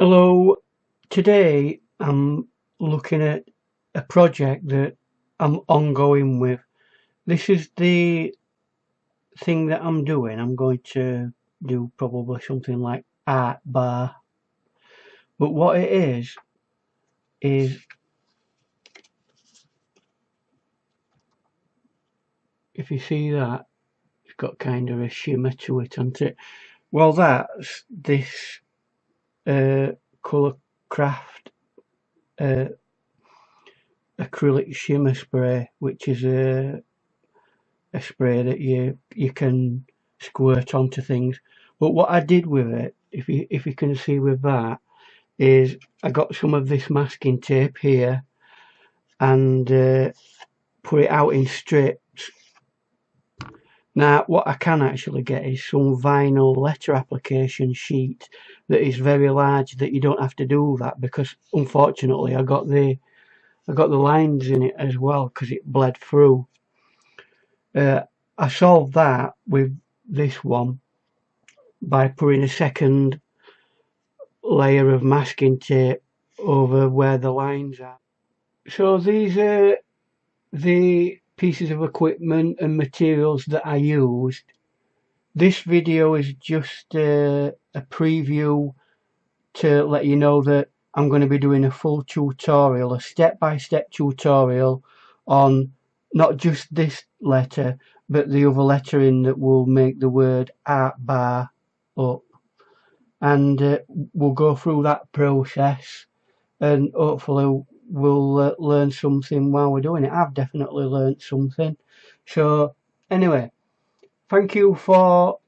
Hello, today I'm looking at a project that I'm ongoing with. This is the thing that I'm doing. I'm going to do probably something like art bar. But what it is if you see that, it's got kind of a shimmer to it, hasn't it? Well, that's this colour craft uh, acrylic shimmer spray, which is a spray that you can squirt onto things. But what I did with it, if you can see with that, is I got some of this masking tape here and put it out in strips. Now what I can actually get is some vinyl letter application sheet that is very large, that you don't have to do that, because unfortunately I got the lines in it as well because it bled through. I solved that with this one by putting a second layer of masking tape over where the lines are. So these are the pieces of equipment and materials that I used. This video is just a preview to let you know that I'm going to be doing a full tutorial, a step-by-step tutorial on not just this letter but the other lettering that will make the word art bar up. And we'll go through that process and hopefully we'll learn something while we're doing it. I've definitely learned something. So anyway, thank you for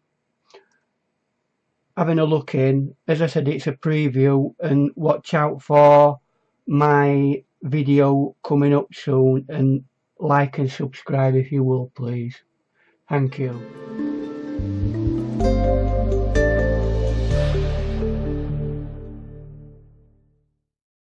having a look in. As I said, it's a preview, and watch out for my video coming up soon, and like and subscribe if you will, please. Thank you.